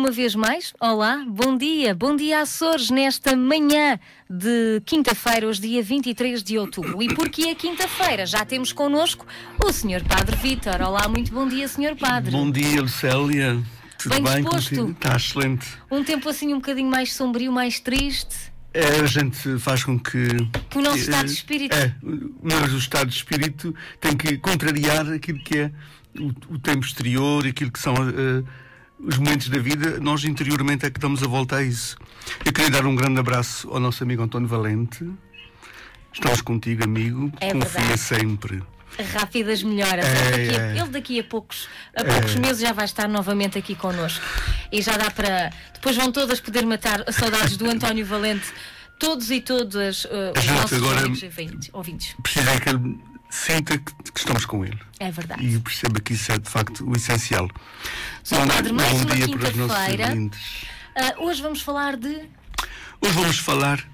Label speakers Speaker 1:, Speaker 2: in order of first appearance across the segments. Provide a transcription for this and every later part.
Speaker 1: Uma vez mais, olá, bom dia Açores, nesta manhã de quinta-feira, hoje dia 23 de outubro. E porque é quinta-feira, já temos connosco o Sr. Padre Vítor. Olá, muito bom dia, Sr. Padre.
Speaker 2: Bom dia, Lucélia. Tudo bem
Speaker 1: disposto?
Speaker 2: Está excelente.
Speaker 1: Um tempo assim um bocadinho mais sombrio, mais triste.
Speaker 2: A gente faz com que
Speaker 1: o nosso estado de espírito.
Speaker 2: Mas o estado de espírito tem que contrariar aquilo que é o tempo exterior, aquilo que são os momentos da vida. Nós interiormente é que damos a volta a isso. Eu queria dar um grande abraço ao nosso amigo António Valente. Estamos contigo, amigo. Confia
Speaker 1: verdade.
Speaker 2: Sempre.
Speaker 1: Rápidas melhoras. Ele daqui a poucos meses já vai estar novamente aqui connosco. E já dá para... Depois vão todas poder matar as saudades do António Valente. Todos e todas os nossos ouvintes.
Speaker 2: Precisa que ele sinta que estamos com ele.
Speaker 1: É verdade.
Speaker 2: E perceba que isso é de facto o essencial.
Speaker 1: Sr. Padre, mais
Speaker 2: bom
Speaker 1: uma
Speaker 2: dia para os nossos
Speaker 1: quinta-feira.
Speaker 2: ouvintes.
Speaker 1: Hoje vamos falar de...
Speaker 2: Hoje vamos falar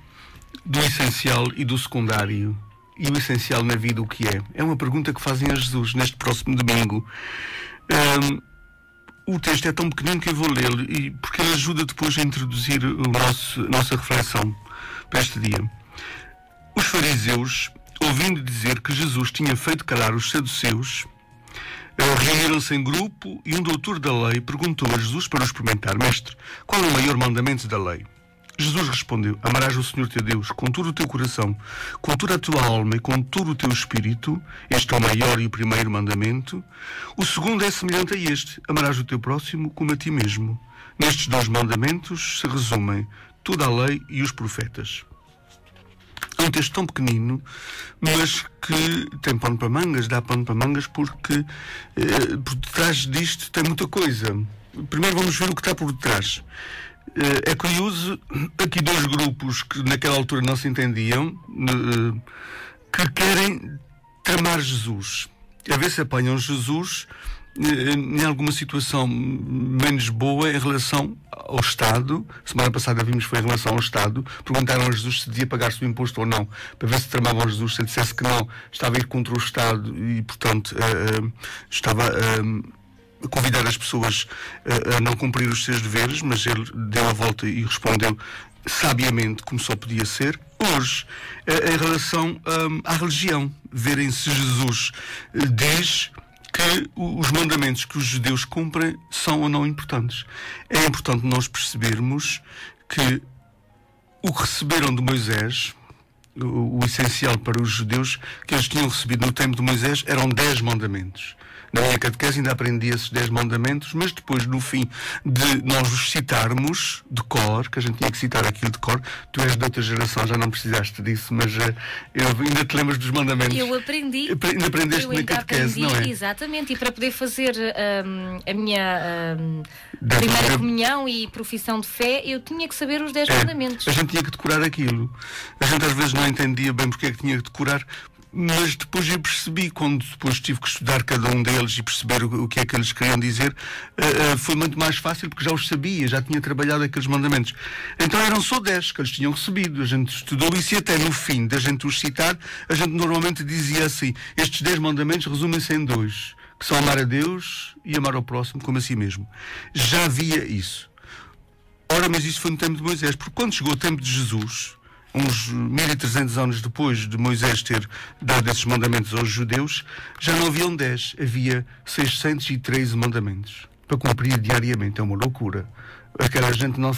Speaker 2: do essencial e do secundário. E o essencial na vida o que é? É uma pergunta que fazem a Jesus neste próximo domingo. O texto é tão pequenino que eu vou lê-lo, porque ele ajuda depois a introduzir a nossa reflexão para este dia. Os fariseus, ouvindo dizer que Jesus tinha feito calar os saduceus, reuniram-se em grupo e um doutor da lei perguntou a Jesus para o experimentar: Mestre, qual é o maior mandamento da lei? Jesus respondeu: Amarás o Senhor teu Deus com todo o teu coração, com toda a tua alma e com todo o teu espírito. Este é o maior e o primeiro mandamento. O segundo é semelhante a este: amarás o teu próximo como a ti mesmo. Nestes dois mandamentos se resumem toda a lei e os profetas. É um texto tão pequenino, mas que tem pano para mangas, dá pano para mangas, porque por detrás disto tem muita coisa. Primeiro vamos ver o que está por detrás. É curioso, aqui dois grupos que naquela altura não se entendiam, que querem tramar Jesus. A ver se apanham Jesus em alguma situação menos boa em relação ao Estado. Semana passada vimos que foi em relação ao Estado. Perguntaram a Jesus se devia pagar-se o imposto ou não, para ver se tramavam Jesus. Se ele dissesse que não, estava a ir contra o Estado e, portanto, estava a convidar as pessoas a não cumprir os seus deveres, mas ele deu a volta e respondeu sabiamente, como só podia ser. Hoje, em relação à religião, verem se Jesus diz que os mandamentos que os judeus cumprem são ou não importantes. É importante nós percebermos que o que receberam de Moisés, o essencial para os judeus, que eles tinham recebido no tempo de Moisés, eram 10 mandamentos. Na minha catequese ainda aprendi esses 10 mandamentos, mas depois, no fim de nós os citarmos de cor, que a gente tinha que citar aquilo de cor, tu és de outra geração, já não precisaste disso, mas eu ainda te lembras dos mandamentos.
Speaker 1: Eu aprendi.
Speaker 2: Ainda aprendeste na catequese, não é?
Speaker 1: Exatamente, e para poder fazer a minha primeira comunhão e profissão de fé, eu tinha que saber os 10 mandamentos.
Speaker 2: A gente tinha que decorar aquilo. A gente às vezes não entendia bem porque é que tinha que decorar, mas depois eu percebi, quando depois tive que estudar cada um deles e perceber o que é que eles queriam dizer, foi muito mais fácil, porque já os sabia, já tinha trabalhado aqueles mandamentos. Então eram só 10 que eles tinham recebido. A gente estudou isso e até no fim da gente os citar, a gente normalmente dizia assim: estes 10 mandamentos resumem-se em 2, que são amar a Deus e amar ao próximo como a si mesmo. Já havia isso. Ora, mas isso foi no tempo de Moisés, porque quando chegou o tempo de Jesus, uns 1300 anos depois de Moisés ter dado esses mandamentos aos judeus, já não haviam 10, havia 613 mandamentos para cumprir diariamente. É uma loucura. Aquela gente não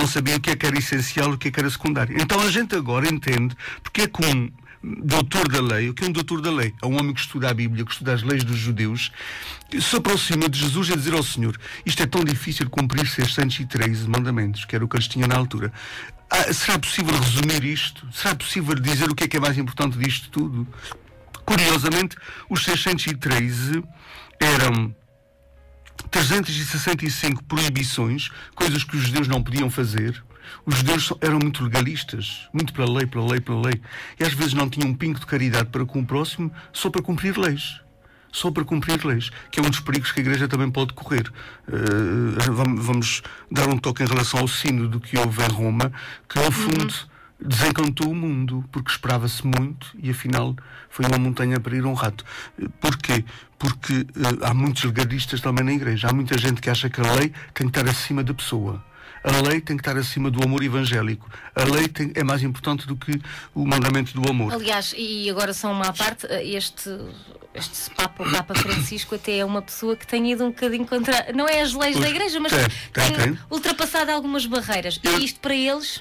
Speaker 2: sabia o que é que era essencial e o que é que era secundário. Então a gente agora entende porque é que um doutor da lei, o que é um doutor da lei? É um homem que estuda a Bíblia, que estuda as leis dos judeus, se aproxima de Jesus a dizer ao Senhor: isto é tão difícil cumprir 613 mandamentos, que era o que eles tinham na altura. Será possível resumir isto? Será possível dizer o que é mais importante disto tudo? Curiosamente, os 613 eram 365 proibições, coisas que os judeus não podiam fazer. Os judeus eram muito legalistas, muito pela lei, pela lei, pela lei. E às vezes não tinham um pingo de caridade para com o próximo, só para cumprir leis. Só para cumprir leis, que é um dos perigos que a Igreja também pode correr. Vamos dar um toque em relação ao sínodo que houve em Roma, que no fundo desencantou o mundo, porque esperava-se muito e afinal foi uma montanha para ir um rato. Porquê? Porque há muitos legalistas também na igreja. Há muita gente que acha que a lei tem que estar acima da pessoa. A lei tem que estar acima do amor evangélico. A lei é mais importante do que o mandamento do amor.
Speaker 1: Aliás, e agora só uma à parte, este Papa, o Papa Francisco, até é uma pessoa que tem ido um bocadinho contra, não é as leis da igreja, mas tem ultrapassado algumas barreiras. E isto para eles...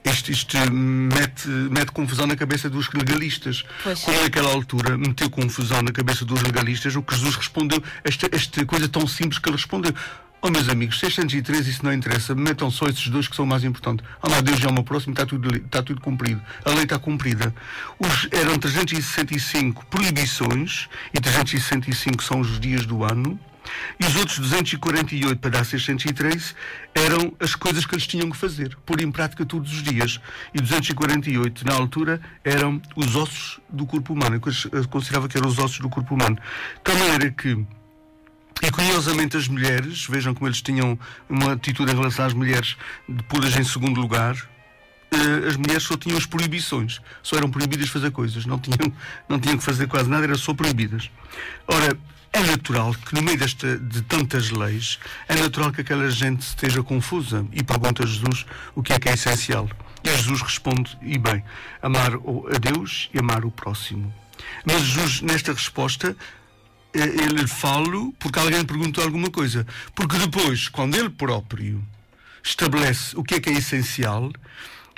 Speaker 2: Isto mete confusão na cabeça dos legalistas. Como naquela altura meteu confusão na cabeça dos legalistas, o que Jesus respondeu, esta coisa tão simples que ele respondeu: oh, meus amigos, 613, isso não interessa, metam só esses dois que são mais importantes. Amar Deus e amar o próximo, está tudo cumprido. A lei está cumprida. Eram 365 proibições, e 365 são os dias do ano, e os outros 248 para dar 613 eram as coisas que eles tinham que fazer, pôr em prática todos os dias. E 248, na altura, eram os ossos do corpo humano. Eu considerava que eram os ossos do corpo humano. De tal maneira que, e curiosamente, as mulheres, vejam como eles tinham uma atitude em relação às mulheres de pô-las em segundo lugar. As mulheres só tinham as proibições, só eram proibidas fazer coisas, não tinham que fazer quase nada, eram só proibidas. Ora, é natural que no meio de tantas leis, é natural que aquela gente esteja confusa e pergunta a Jesus o que é essencial. E Jesus responde, e bem, amar a Deus e amar o próximo. Mas Jesus, nesta resposta, ele fala porque alguém perguntou alguma coisa. Porque depois, quando ele próprio estabelece o que é essencial,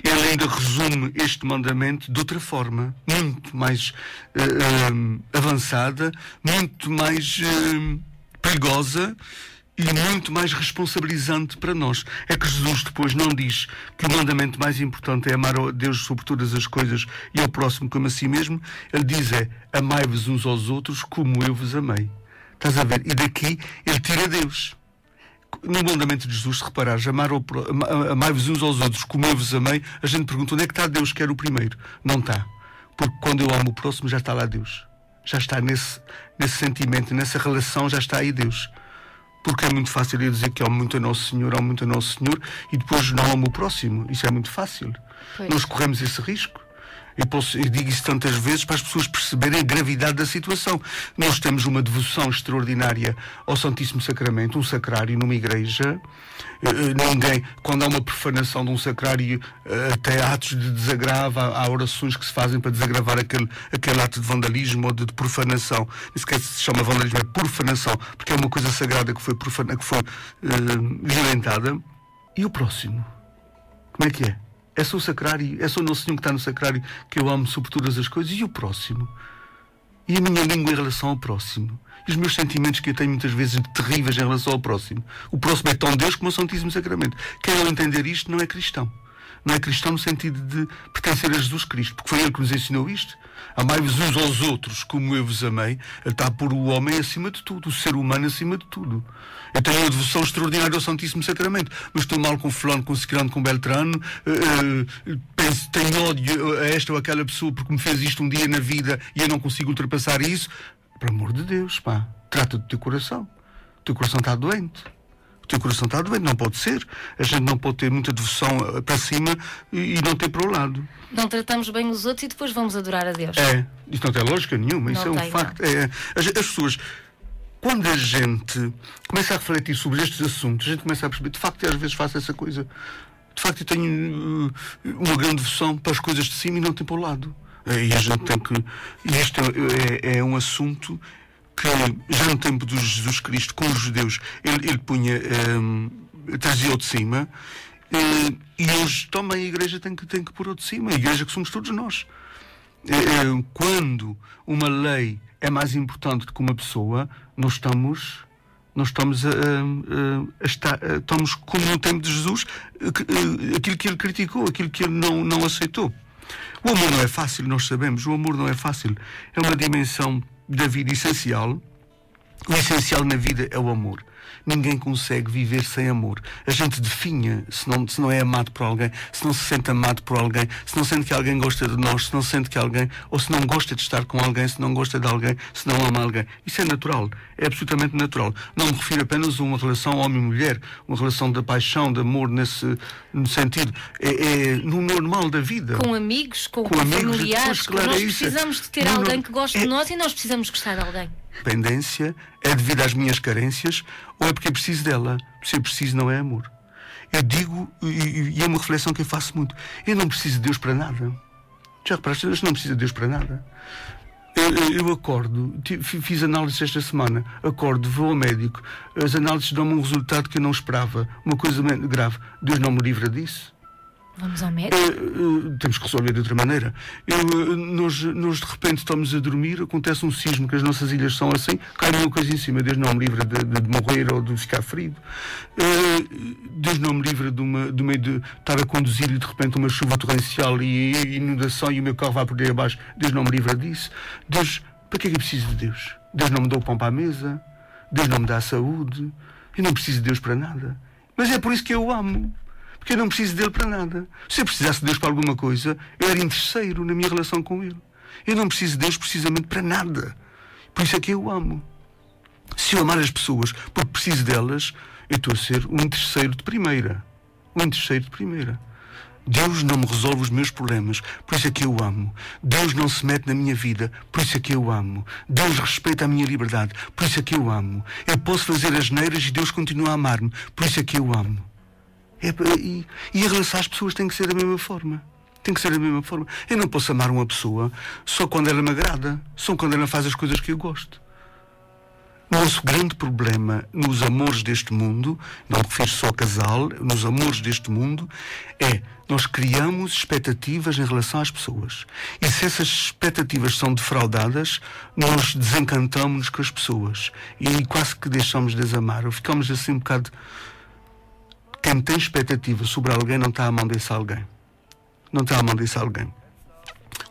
Speaker 2: ele ainda resume este mandamento de outra forma, muito mais avançada, muito mais perigosa e muito mais responsabilizante para nós. É que Jesus depois não diz que o mandamento mais importante é amar a Deus sobre todas as coisas e ao próximo como a si mesmo. Ele diz amai-vos uns aos outros como eu vos amei. Estás a ver? E daqui ele tira Deus. No mandamento de Jesus, se reparares, amai-vos uns aos outros como eu vos amei, a gente pergunta onde é que está Deus, que era o primeiro. Não está. Porque quando eu amo o próximo, já está lá Deus. Já está nesse sentimento, nessa relação, já está aí Deus. Porque é muito fácil eu dizer que amo muito a Nosso Senhor, e depois não amo o próximo. Isso é muito fácil. Nós corremos esse risco. Eu digo isso tantas vezes para as pessoas perceberem a gravidade da situação. Nós temos uma devoção extraordinária ao Santíssimo Sacramento, um sacrário numa igreja. Quando há uma profanação de um sacrário, até atos de desagravo, há orações que se fazem para desagravar aquele ato de vandalismo ou de profanação. Isso que se chama vandalismo, é profanação, porque é uma coisa sagrada que foi violentada. E o próximo? Como é que é? É só o sacrário, é só o Nosso Senhor que está no sacrário que eu amo sobre todas as coisas. E o próximo? E a minha língua em relação ao próximo? E os meus sentimentos que eu tenho muitas vezes terríveis em relação ao próximo? O próximo é tão Deus como o Santíssimo Sacramento. Quem não entender isto não é cristão. Não é cristão no sentido de pertencer a Jesus Cristo, porque foi Ele que nos ensinou isto. Amai-vos uns aos outros como eu vos amei. Ele está a pôr o homem acima de tudo, o ser humano acima de tudo. Eu tenho uma devoção extraordinária ao Santíssimo Sacramento, mas estou mal com fulano, com ciclano, com beltrano, tenho ódio a esta ou aquela pessoa porque me fez isto um dia na vida e eu não consigo ultrapassar isso. Por amor de Deus, pá, trata do teu coração. O teu coração está doente. O teu coração está doente, não pode ser. A gente não pode ter muita devoção para cima e não ter para o lado.
Speaker 1: Não tratamos bem os outros e depois vamos adorar a Deus.
Speaker 2: Isso não tem lógica nenhuma, isso é um facto. As pessoas, quando a gente começa a refletir sobre estes assuntos, a gente começa a perceber, de facto, eu às vezes faço essa coisa. De facto, eu tenho uma grande devoção para as coisas de cima e não tem para o lado. E a gente tem que... E isto é um assunto que já no tempo de Jesus Cristo, com os judeus, ele punha, trazia-o de cima, e hoje também a Igreja tem que pôr-o de cima, a Igreja que somos todos nós. Quando uma lei é mais importante do que uma pessoa, nós estamos como no tempo de Jesus, aquilo que ele criticou, aquilo que ele não aceitou. O amor não é fácil, nós sabemos, o amor não é fácil. É uma dimensão da vida essencial. O essencial na vida é o amor. Ninguém consegue viver sem amor. A gente definha se não é amado por alguém, se não se sente amado por alguém, se não sente que alguém gosta de nós, se não sente que alguém, ou se não gosta de estar com alguém, se não gosta de alguém, se não ama alguém. Isso é natural, é absolutamente natural. Não me refiro apenas a uma relação homem-mulher, uma relação de paixão, de amor nesse sentido. É no normal da vida.
Speaker 1: Com amigos, com familiares.
Speaker 2: Claro,
Speaker 1: nós precisamos de ter alguém que goste de nós e nós precisamos gostar de alguém.
Speaker 2: Dependência é devido às minhas carências ou é porque eu preciso dela? Se eu preciso, não é amor. Eu digo, e é uma reflexão que eu faço muito, eu não preciso de Deus para nada. Já reparaste? Eu não preciso de Deus para nada. Eu acordo, fiz análises esta semana, acordo, vou ao médico, as análises dão-me um resultado que eu não esperava, uma coisa grave. Deus não me livra disso.
Speaker 1: Vamos ao médico?
Speaker 2: Temos que resolver de outra maneira. Nós de repente estamos a dormir, acontece um sismo, que as nossas ilhas são assim, cai uma coisa em cima, Deus não me livra de morrer ou de ficar ferido. Deus não me livra do meio de estar a conduzir e de repente uma chuva torrencial e inundação e o meu carro vai por aí abaixo. Deus não me livra disso. Deus, para que é que eu preciso de Deus? Deus não me dá o pão para a mesa, Deus não me dá a saúde, eu não preciso de Deus para nada. Mas é por isso que eu o amo. Porque eu não preciso dele para nada. Se eu precisasse de Deus para alguma coisa, eu era interesseiro na minha relação com ele. Eu não preciso de Deus precisamente para nada. Por isso é que eu o amo. Se eu amar as pessoas porque preciso delas, eu estou a ser um interesseiro de primeira. Um interesseiro de primeira. Deus não me resolve os meus problemas, por isso é que eu o amo. Deus não se mete na minha vida, por isso é que eu o amo. Deus respeita a minha liberdade, por isso é que eu o amo. Eu posso fazer as neiras e Deus continua a amar-me, por isso é que eu o amo. E em relação às pessoas tem que ser da mesma forma. Tem que ser da mesma forma. Eu não posso amar uma pessoa só quando ela me agrada, só quando ela faz as coisas que eu gosto. O nosso grande problema nos amores deste mundo, não me refiro só ao casal, nos amores deste mundo, é nós criamos expectativas em relação às pessoas. E se essas expectativas são defraudadas, nós desencantamos-nos com as pessoas. E quase que deixamos de as amar. Ou ficamos assim um bocado... Quem tem expectativa sobre alguém não está à mão desse alguém. Não está à mão desse alguém.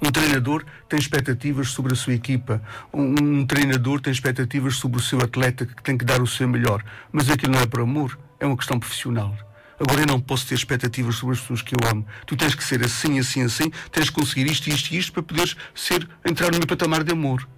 Speaker 2: Um treinador tem expectativas sobre a sua equipa. Um treinador tem expectativas sobre o seu atleta que tem que dar o seu melhor. Mas aquilo não é por amor, é uma questão profissional. Agora eu não posso ter expectativas sobre as pessoas que eu amo. Tu tens que ser assim, assim, assim. Tens que conseguir isto, isto e isto para poderes entrar no meu patamar de amor.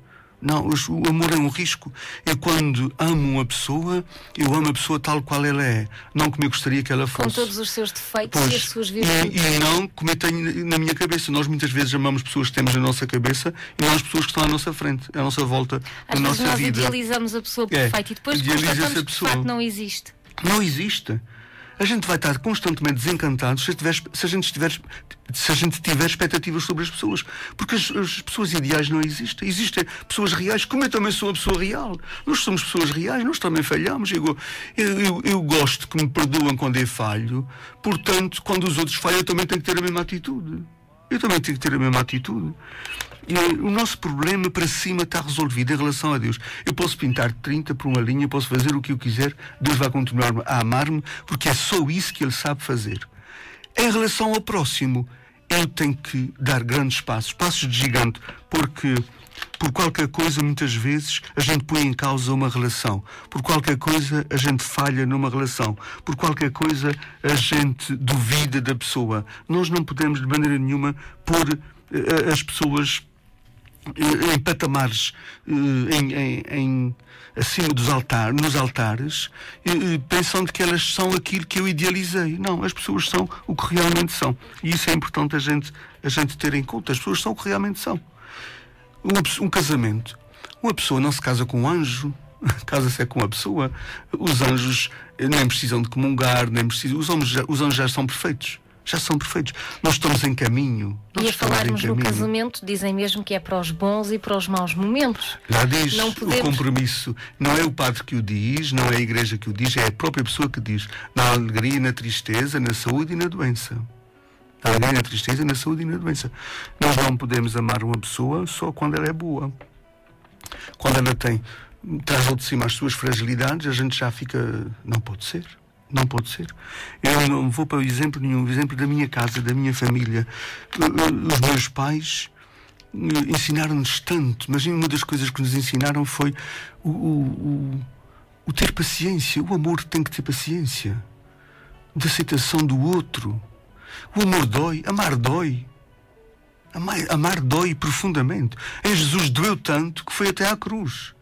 Speaker 2: Não, o amor é um risco. Eu quando amo uma pessoa, eu amo a pessoa tal qual ela é, não como eu gostaria que ela fosse.
Speaker 1: Com todos os seus defeitos e as suas
Speaker 2: virtudes. E não como eu tenho na minha cabeça. Nós muitas vezes amamos pessoas que temos na nossa cabeça e não as pessoas que estão à nossa frente, à nossa volta,
Speaker 1: na
Speaker 2: nossa
Speaker 1: nós
Speaker 2: vida.
Speaker 1: Nós idealizamos a pessoa perfeita e depois constatamos que de facto não existe.
Speaker 2: Não existe. A gente vai estar constantemente desencantado se a gente tiver expectativas sobre as pessoas. Porque as pessoas ideais não existem. Existem pessoas reais, como eu também sou uma pessoa real. Nós somos pessoas reais, nós também falhamos. Eu gosto que me perdoam quando eu falho. Portanto, quando os outros falham, eu também tenho que ter a mesma atitude. Eu também tenho que ter a mesma atitude. E o nosso problema para cima está resolvido em relação a Deus. Eu posso pintar 30 por uma linha, posso fazer o que eu quiser, Deus vai continuar a amar-me, porque é só isso que Ele sabe fazer. Em relação ao próximo, eu tenho que dar grandes passos de gigante, porque por qualquer coisa, muitas vezes, a gente põe em causa uma relação. Por qualquer coisa, a gente falha numa relação. Por qualquer coisa, a gente duvida da pessoa. Nós não podemos, de maneira nenhuma, pôr as pessoas em patamares acima dos nos altares, pensando que elas são aquilo que eu idealizei. Não, as pessoas são o que realmente são. E isso é importante a gente ter em conta. As pessoas são o que realmente são. Um casamento. Uma pessoa não se casa com um anjo, casa-se com uma pessoa. Os anjos nem precisam de comungar, nem precisam. Os anjos já são perfeitos. Já são perfeitos. Nós estamos em caminho.
Speaker 1: E a falarmos no casamento, dizem mesmo que é para os bons e para os maus momentos.
Speaker 2: Já diz, não podemos... O compromisso não é o padre que o diz, não é a igreja que o diz, é a própria pessoa que diz. Na alegria, na tristeza, na saúde e na doença. Na alegria, na tristeza, na saúde e na doença. Nós não podemos amar uma pessoa só quando ela é boa. Quando ela traz ao de cima as suas fragilidades, a gente já fica... Não pode ser. Não pode ser. Eu não vou para nenhum exemplo da minha casa, da minha família. Os meus pais ensinaram-nos tanto, mas uma das coisas que nos ensinaram foi o O ter paciência, o amor tem que ter paciência. De aceitação do outro. O amor dói, amar dói. Amar dói profundamente. Em Jesus doeu tanto que foi até à cruz.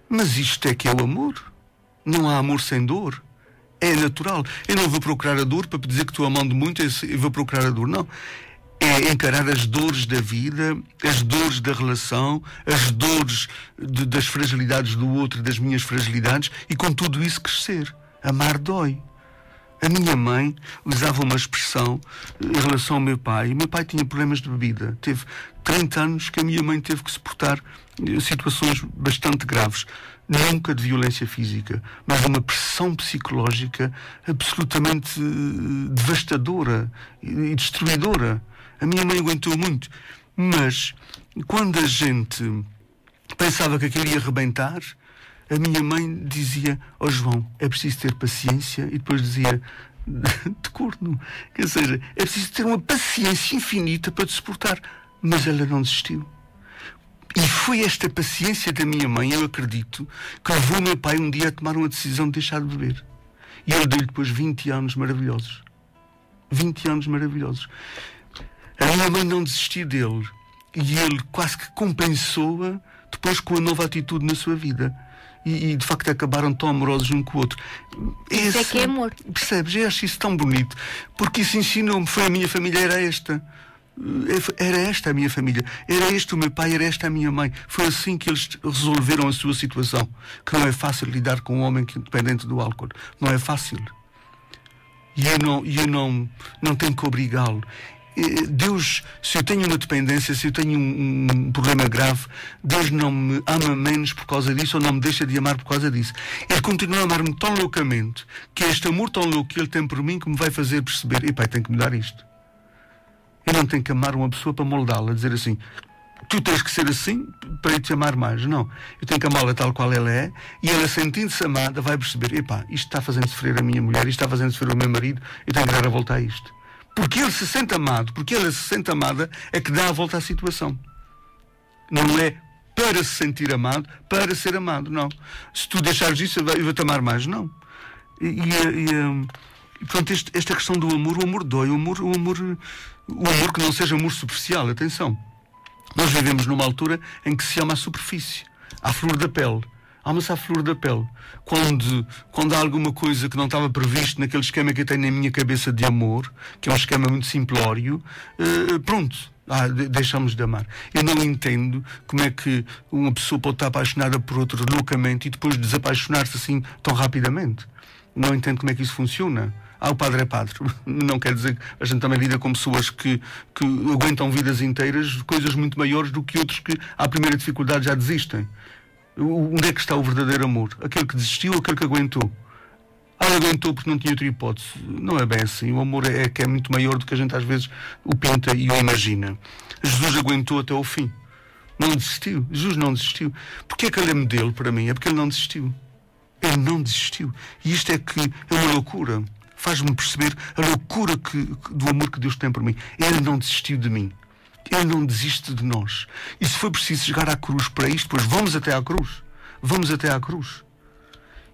Speaker 2: Mas isto é que é o amor. Não há amor sem dor. É natural. Eu não vou procurar a dor para dizer que estou amando muito e vou procurar a dor. Não. É encarar as dores da vida, as dores da relação, as dores das fragilidades do outro e das minhas fragilidades, e com tudo isso crescer. Amar dói. A minha mãe usava uma expressão em relação ao meu pai. O meu pai tinha problemas de bebida. Teve 30 anos que a minha mãe teve que suportar situações bastante graves. Nunca de violência física, mas uma pressão psicológica absolutamente devastadora e destruidora. A minha mãe aguentou muito, mas quando a gente pensava que aquilo ia arrebentar, a minha mãe dizia: ó João, é preciso ter paciência, e depois dizia de corno, quer seja, é preciso ter uma paciência infinita para te suportar. Mas ela não desistiu. E foi esta paciência da minha mãe, eu acredito, que levou o meu pai um dia a tomar uma decisão de deixar de beber. E ele deu-lhe depois 20 anos maravilhosos. 20 anos maravilhosos. A minha mãe não desistiu dele. E ele quase que compensou-a depois com a nova atitude na sua vida. E de facto acabaram tão amorosos um com o outro.
Speaker 1: Isso é que é amor.
Speaker 2: Percebes? Eu acho isso tão bonito. Porque isso ensinou-me. Foi a minha família, era esta. Era esta a minha família. Era este o meu pai, era esta a minha mãe. Foi assim que eles resolveram a sua situação. Que não é fácil lidar com um homem que é dependente do álcool. Não é fácil. E eu não tenho que obrigá-lo. Deus, se eu tenho uma dependência, se eu tenho um problema grave, Deus não me ama menos por causa disso, ou não me deixa de amar por causa disso. Ele continua a amar-me tão loucamente, que é este amor tão louco que Ele tem por mim, que me vai fazer perceber: epá, tenho que mudar isto. Eu não tenho que amar uma pessoa para moldá-la, dizer assim: tu tens que ser assim para eu te amar mais. Não. Eu tenho que amá-la tal qual ela é, e ela, sentindo-se amada, vai perceber: epá, isto está fazendo sofrer a minha mulher, isto está fazendo sofrer o meu marido, eu tenho que dar a volta a isto. Porque ele se sente amado, porque ela se sente amada, é que dá a volta à situação. Não é para se sentir amado, para ser amado, não. Se tu deixares isso, eu vou-te amar mais, não. Portanto, esta questão do amor, o amor dói, o amor que não seja amor superficial, atenção. Nós vivemos numa altura em que se ama a superfície, à flor da pele. Ama-se à flor da pele. Quando há alguma coisa que não estava previsto naquele esquema que eu tenho na minha cabeça de amor, que é um esquema muito simplório, pronto, deixamos de amar. Eu não entendo como é que uma pessoa pode estar apaixonada por outra loucamente e depois desapaixonar-se assim tão rapidamente. Não entendo como é que isso funciona. O padre é padre. Não quer dizer que a gente também lida com pessoas que aguentam vidas inteiras, coisas muito maiores do que outros que à primeira dificuldade já desistem. Onde é que está o verdadeiro amor? Aquele que desistiu ou aquele que aguentou? Aguentou porque não tinha outra hipótese. Não é bem assim. O amor é que é muito maior do que a gente às vezes o pinta e o imagina. Jesus aguentou até ao fim. Não desistiu. Jesus não desistiu. Porquê é que ele é modelo para mim? É porque ele não desistiu. Ele não desistiu. E isto é que é uma loucura. Faz-me perceber a loucura do amor que Deus tem por mim. Ele não desistiu de mim. Ele não desiste de nós. E se for preciso chegar à cruz para isto, pois vamos até à cruz. Vamos até à cruz.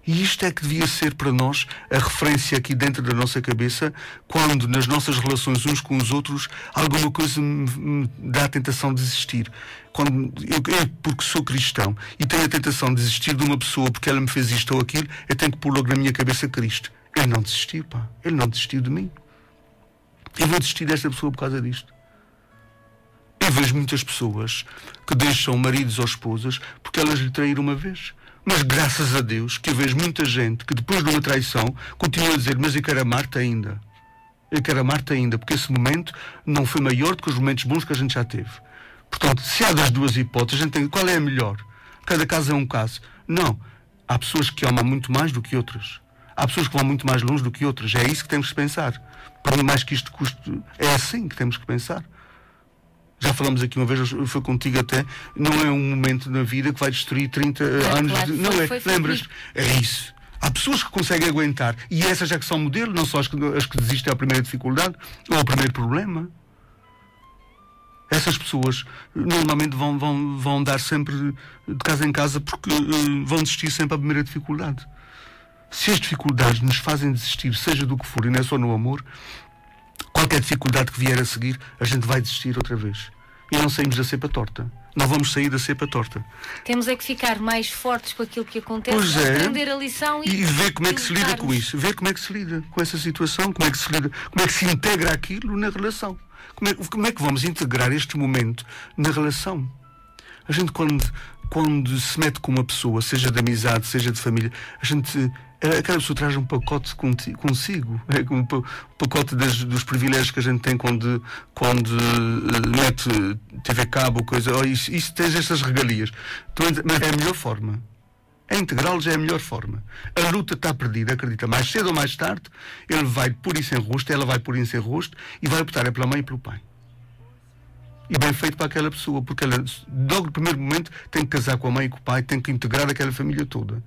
Speaker 2: E isto é que devia ser para nós a referência aqui dentro da nossa cabeça, quando nas nossas relações uns com os outros alguma coisa me dá a tentação de desistir. Quando eu, porque sou cristão e tenho a tentação de desistir de uma pessoa porque ela me fez isto ou aquilo, eu tenho que pôr logo na minha cabeça Cristo. Ele não desistiu, pá. Ele não desistiu de mim. Eu vou desistir desta pessoa por causa disto. Eu vejo muitas pessoas que deixam maridos ou esposas porque elas lhe traíram uma vez. Mas graças a Deus que eu vejo muita gente que depois de uma traição continua a dizer: mas eu quero amar-te ainda. Eu quero amar-te ainda, porque esse momento não foi maior do que os momentos bons que a gente já teve. Portanto, se há das duas hipóteses, a gente tem... Qual é a melhor? Cada caso é um caso. Não. Há pessoas que amam muito mais do que outras. Há pessoas que vão muito mais longe do que outras. É isso que temos que pensar. Por mais que isto custe... É assim que temos que pensar. Já falamos aqui uma vez, foi contigo até, não é um momento na vida que vai destruir 30 anos
Speaker 1: claro,
Speaker 2: de... Não é, lembras? É isso. Há pessoas que conseguem aguentar, e essas já que são modelo, não só as que desistem à primeira dificuldade ou ao primeiro problema. Essas pessoas normalmente vão andar sempre de casa em casa porque vão desistir sempre à primeira dificuldade. Se as dificuldades nos fazem desistir, seja do que for, e não é só no amor, qualquer dificuldade que vier a seguir, a gente vai desistir outra vez. E não saímos da cepa torta. Não vamos sair da cepa torta.
Speaker 1: Temos é que ficar mais fortes com aquilo que acontece,
Speaker 2: pois é,
Speaker 1: aprender a lição
Speaker 2: e ver como é que se lida com isso. Ver como é que se lida com essa situação, como é que se lida, como é que se integra aquilo na relação. Como é que vamos integrar este momento na relação? A gente, quando se mete com uma pessoa, seja de amizade, seja de família, aquela pessoa traz um pacote consigo. É um pacote dos privilégios que a gente tem quando mete TV cabo, coisa. Isso tem estas regalias. Mas é a melhor forma. É integrá-los, é a melhor forma. A luta está perdida, acredita. Mais cedo ou mais tarde, ele vai pôr isso em rosto, ela vai pôr isso em rosto e vai optar pela mãe e pelo pai. E bem feito para aquela pessoa, porque ela, logo no primeiro momento, tem que casar com a mãe e com o pai, tem que integrar aquela família toda.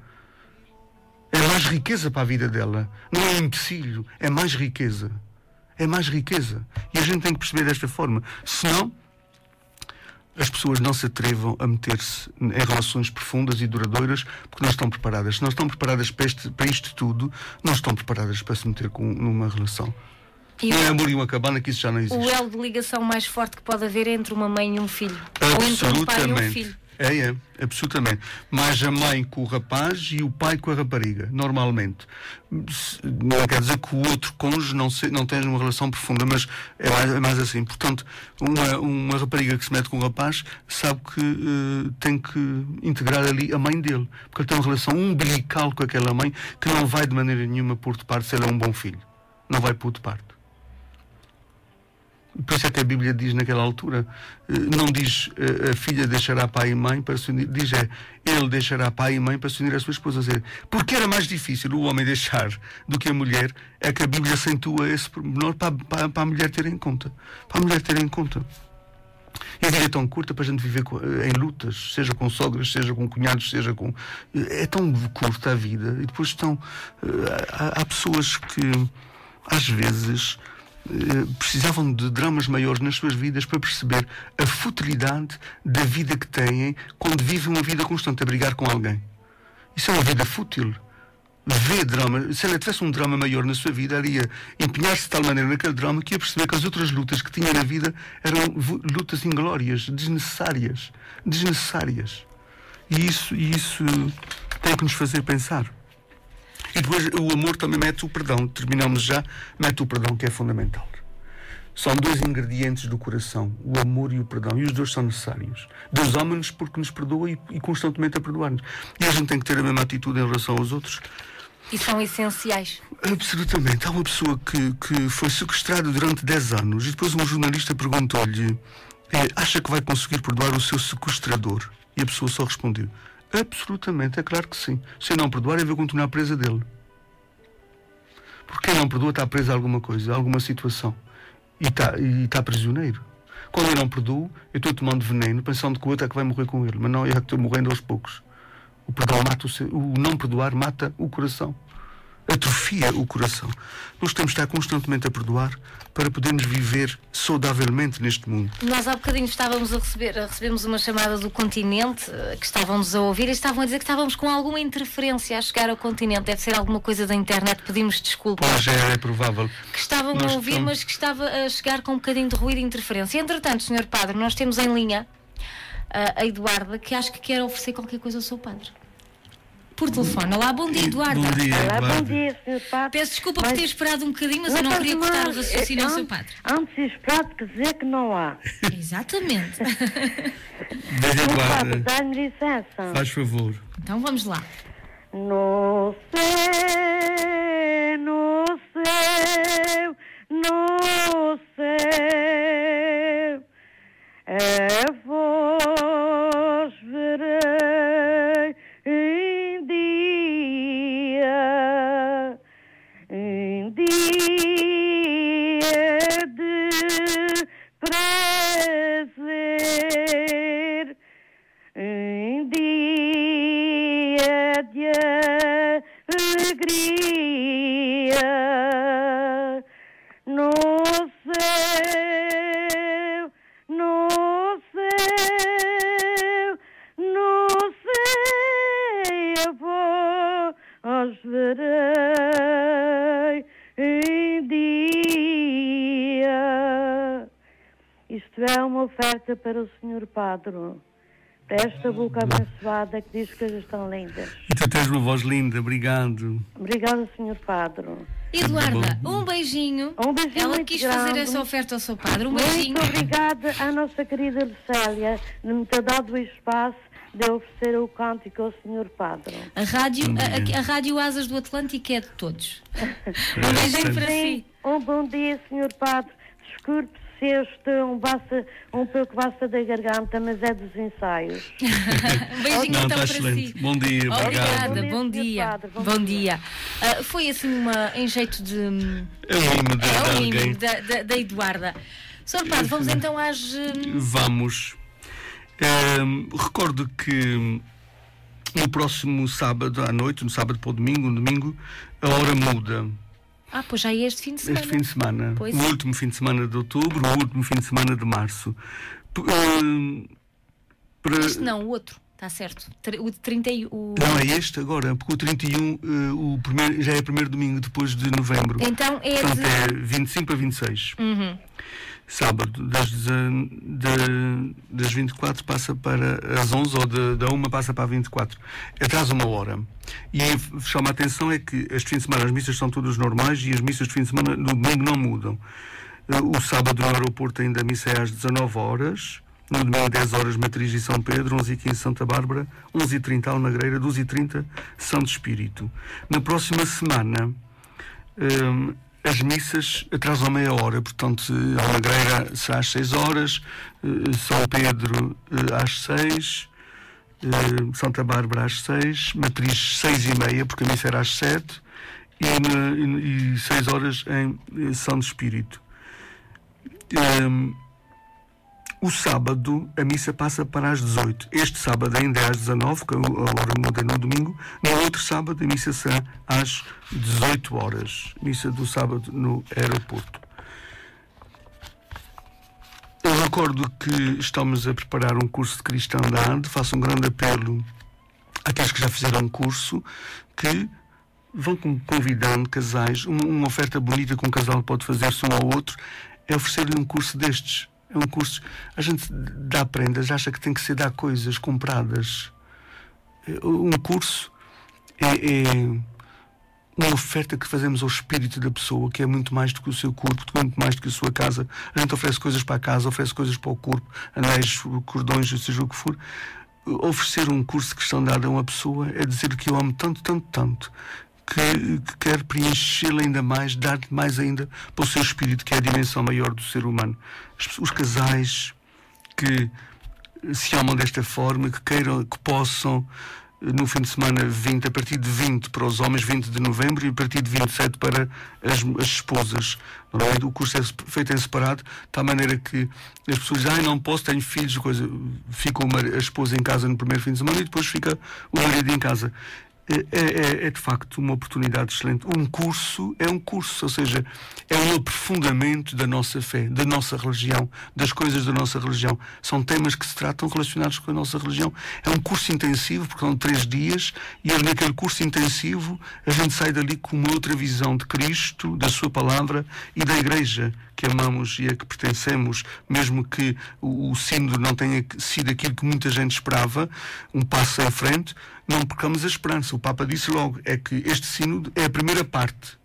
Speaker 2: É mais riqueza para a vida dela. Não é empecilho, é mais riqueza. É mais riqueza. E a gente tem que perceber desta forma. Senão, as pessoas não se atrevam a meter-se em relações profundas e duradouras porque não estão preparadas. Se não estão preparadas para isto tudo, não estão preparadas para se meter numa relação. Não é amor e uma cabana, que isso já não existe.
Speaker 1: O elo de ligação mais forte que pode haver é entre uma mãe e um filho. Ou entre um pai e um filho.
Speaker 2: É, absolutamente. Mais a mãe com o rapaz e o pai com a rapariga, normalmente. Não quer dizer que o outro cônjuge não tenha uma relação profunda, mas é mais assim. Portanto, uma rapariga que se mete com o rapaz sabe que tem que integrar ali a mãe dele, porque ele tem uma relação umbilical com aquela mãe que não vai de maneira nenhuma pôr de parte se ele é um bom filho. Não vai pôr de parte. Por isso é que a Bíblia diz naquela altura, não diz a filha deixará pai e mãe para se unir, diz ele deixará pai e mãe para se unir à sua esposa. Porque era mais difícil o homem deixar do que a mulher, é que a Bíblia acentua esse pormenor para a mulher ter em conta. Para a mulher ter em conta. E a vida é tão curta para a gente viver em lutas, seja com sogras, seja com cunhados, seja com... É tão curta a vida. E depois há pessoas que, às vezes... precisavam de dramas maiores nas suas vidas para perceber a futilidade da vida que têm quando vivem uma vida constante a brigar com alguém. Isso é uma vida fútil. Vê drama. Se ela tivesse um drama maior na sua vida, ela ia empenhar-se de tal maneira naquele drama que ia perceber que as outras lutas que tinha na vida eram lutas inglórias, desnecessárias. E isso tem que nos fazer pensar. E depois o amor também mete o perdão. Terminamos já, mete o perdão, que é fundamental. São dois ingredientes do coração, o amor e o perdão. E os dois são necessários. Deus ama-nos porque nos perdoa e constantemente a perdoar-nos. E a gente tem que ter a mesma atitude em relação aos outros.
Speaker 1: E são essenciais.
Speaker 2: Absolutamente. Há uma pessoa que foi sequestrada durante 10 anos e depois um jornalista perguntou-lhe: acha que vai conseguir perdoar o seu sequestrador? E a pessoa só respondeu: absolutamente, é claro que sim. Se eu não perdoar, eu vou continuar presa dele. Porque quem não perdoa está preso a alguma coisa, a alguma situação. E está prisioneiro. Quando eu não perdoo, eu estou tomando veneno, pensando que o outro é que vai morrer com ele. Mas não, eu é que estou morrendo aos poucos. O perdão mata o não perdoar mata o coração. Atrofia o coração. Nós temos de estar constantemente a perdoar para podermos viver saudavelmente neste mundo.
Speaker 1: Nós há bocadinho estávamos recebemos uma chamada do continente, que estavam-nos a ouvir e estavam a dizer que estávamos com alguma interferência a chegar ao continente. Deve ser alguma coisa da internet, pedimos desculpa.
Speaker 2: Pois é provável.
Speaker 1: Que estavam a ouvir, mas que estava a chegar com um bocadinho de ruído e interferência. Entretanto, Sr. Padre, nós temos em linha a Eduarda, que acho que quer oferecer qualquer coisa ao seu padre. Por telefone. Olá, bom dia, Eduarda.
Speaker 2: Bom dia,
Speaker 3: Olá, bom dia, Sr. Padre.
Speaker 1: Peço desculpa por ter esperado um bocadinho, mas eu não queria cortar o raciocínio ao seu padre.
Speaker 3: Antes esperado que dizer que não há.
Speaker 1: Exatamente.
Speaker 3: Sr. Padre, dá-me licença.
Speaker 2: Faz favor.
Speaker 1: Então vamos lá.
Speaker 3: No céu, no céu, no céu, a voz verei em dia de prazer, em dia de alegria. Isto é uma oferta para o Senhor Padre, para esta boca abençoada que diz coisas tão lindas.
Speaker 2: E tu tens uma voz linda, obrigado.
Speaker 3: Obrigada, Senhor Padre.
Speaker 1: Eduarda, um beijinho.
Speaker 3: Um beijinho
Speaker 1: Ela
Speaker 3: muito
Speaker 1: quis
Speaker 3: grande.
Speaker 1: fazer essa oferta ao seu padre. Um beijinho.
Speaker 3: Muito obrigada à nossa querida Lucélia de me ter dado o espaço de oferecer o cântico ao Senhor Padre.
Speaker 1: A Rádio Asas do Atlântico é de todos. Um beijinho para si.
Speaker 3: Um bom dia, Senhor Padre. Desculpe se este um pouco basta da garganta, mas é dos ensaios.
Speaker 1: Um beijinho
Speaker 2: Não,
Speaker 1: então
Speaker 2: está
Speaker 1: para
Speaker 2: excelente.
Speaker 1: si.
Speaker 2: Bom dia, obrigado.
Speaker 1: Obrigada,
Speaker 3: Bom
Speaker 1: bom
Speaker 3: dia,
Speaker 1: dia.
Speaker 3: Sr. Padre,
Speaker 1: Bom dia. Foi assim em jeito de.
Speaker 2: É um mimo de
Speaker 1: É o
Speaker 2: alguém.
Speaker 1: mimo da Eduarda. Sr. Padre, vamos então às.
Speaker 2: Vamos. Recordo que no próximo sábado à noite, no sábado para o domingo, no domingo, a hora muda.
Speaker 1: Pois já é este fim de semana.
Speaker 2: Este fim de semana.
Speaker 1: Pois.
Speaker 2: O último fim de semana de outubro, o último fim de semana de março.
Speaker 1: Este não, o outro. Está certo. O de 31.
Speaker 2: Não, é este agora, porque o 31 já é o primeiro domingo depois de novembro.
Speaker 1: Então é
Speaker 2: Portanto,
Speaker 1: de.
Speaker 2: é 25 a 26. Sábado, das 24 passa para as 11 ou da 1 passa para a 24. Atrás uma hora. E aí chama a atenção é que este fim de semana as missas são todas normais e as missas de fim de semana no domingo não mudam. O sábado no aeroporto ainda a missa é às 19 horas. No domingo 10 horas Matriz e São Pedro, 11h15 Santa Bárbara, 11h30 Almagreira, 12h30 Santo Espírito. Na próxima semana as missas atrasam meia hora, portanto Almagreira será às 6 horas, São Pedro às 6, Santa Bárbara às 6, Matriz 6h30, porque a missa era às 7, e 6 horas em Santo Espírito. O sábado a missa passa para as 18. Este sábado ainda é às 19, que a hora muda no domingo. No outro sábado a missa será às 18 horas. Missa do sábado no aeroporto. Eu recordo que estamos a preparar um curso de cristandade. Faço um grande apelo àqueles que já fizeram um curso, que vão convidando casais. Uma oferta bonita que um casal pode fazer-se um ao outro é oferecer-lhe um curso destes. É um curso. A gente dá prendas, acha que tem que ser dar coisas compradas. Um curso é uma oferta que fazemos ao espírito da pessoa, que é muito mais do que o seu corpo, muito mais do que a sua casa. A gente oferece coisas para a casa, oferece coisas para o corpo, anéis, cordões, seja o que for. Oferecer um curso de cristandade a uma pessoa é dizer que eu amo tanto, tanto, tanto, que quer preenchê-la ainda mais, dar mais ainda para o seu espírito, que é a dimensão maior do ser humano. Os casais que se amam desta forma, que queiram, que possam, no fim de semana 20, a partir de 20 para os homens, 20 de novembro, e a partir de 27 para as esposas. Normalmente o curso é feito em separado, de tal maneira que as pessoas dizem, não posso, tenho filhos, coisa. Fica a esposa em casa no primeiro fim de semana e depois fica o marido em casa. É de facto uma oportunidade excelente. Um curso é um curso, ou seja, é um aprofundamento da nossa fé, da nossa religião, das coisas da nossa religião. São temas que se tratam relacionados com a nossa religião. É um curso intensivo, porque são 3 dias, e naquele curso intensivo a gente sai dali com uma outra visão de Cristo, da sua palavra e da Igreja que amamos e a que pertencemos, mesmo que o sínodo não tenha sido aquilo que muita gente esperava, um passo em frente. Não percamos a esperança. O Papa disse logo, é que este sínodo é a primeira parte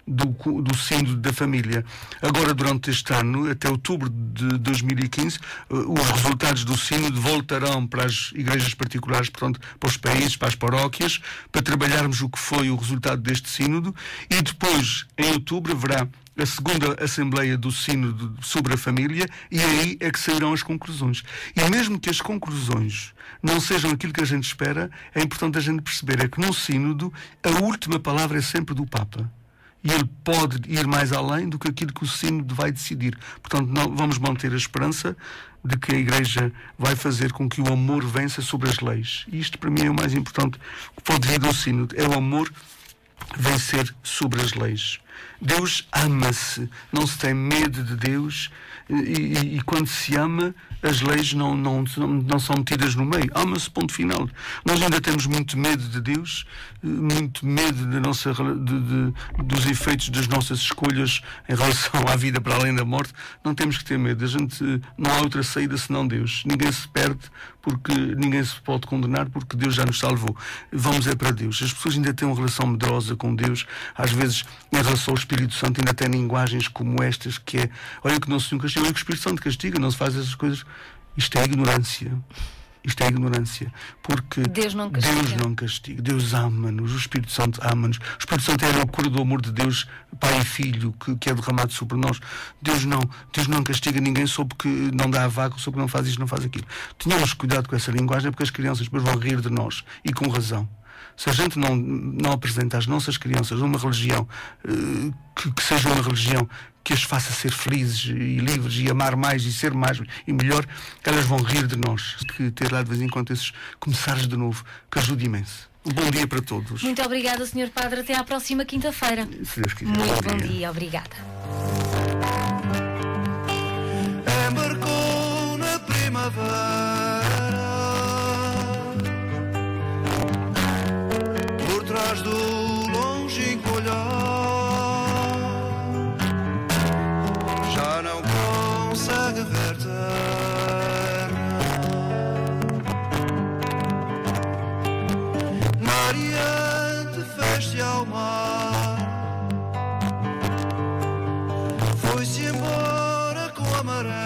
Speaker 2: do sínodo da família. Agora, durante este ano, até outubro de 2015, os resultados do sínodo voltarão para as igrejas particulares, portanto, para os países, para as paróquias, para trabalharmos o que foi o resultado deste sínodo, e depois, em outubro, haverá a segunda Assembleia do Sínodo sobre a Família, e aí é que sairão as conclusões. E mesmo que as conclusões não sejam aquilo que a gente espera, é importante a gente perceber é que no Sínodo a última palavra é sempre do Papa. E ele pode ir mais além do que aquilo que o Sínodo vai decidir. Portanto, vamos manter a esperança de que a Igreja vai fazer com que o amor vença sobre as leis. E isto, para mim, é o mais importante que pode vir do Sínodo. É o amor vencer sobre as leis. Deus ama-se, não se tem medo de Deus, e quando se ama, as leis não são metidas no meio. Ama-se, ponto final. Nós ainda temos muito medo de Deus, muito medo dos efeitos das nossas escolhas em relação à vida para além da morte. Não temos que ter medo. Não há outra saída senão Deus. Ninguém se perde, porque ninguém se pode condenar, porque Deus já nos salvou. Vamos para Deus. As pessoas ainda têm uma relação medrosa com Deus. Às vezes, em relação ao Espírito Santo, ainda têm linguagens como estas, que é: olha que Nosso Senhor castiga, olha que o Espírito Santo castiga, não se faz essas coisas. Isto é ignorância. Isto é ignorância. Porque
Speaker 1: Deus não castiga.
Speaker 2: Deus ama-nos. O Espírito Santo ama-nos. O Espírito Santo é a loucura do amor de Deus, Pai e Filho, que é derramado sobre nós. Deus não castiga ninguém sobre que não dá a vaca, sobre que não faz isto, não faz aquilo. Tenhamos cuidado com essa linguagem, porque as crianças depois vão rir de nós. E com razão. Se a gente não apresenta às nossas crianças uma religião que seja uma religião que as faça ser felizes e livres e amar mais e ser mais e melhor, elas vão rir de nós. Que ter lá de vez em quando esses começares de novo, que ajuda imenso. Um bom dia para todos.
Speaker 1: Muito obrigada, Sr. Padre. Até à próxima quinta-feira.
Speaker 2: Se Deus quiser.
Speaker 1: Muito bom dia. Obrigada.
Speaker 4: Embarcou na primavera, por trás do longínquo olhar. Já não consegue ver terra, Mariante fez-se ao mar, foi-se embora com a maré.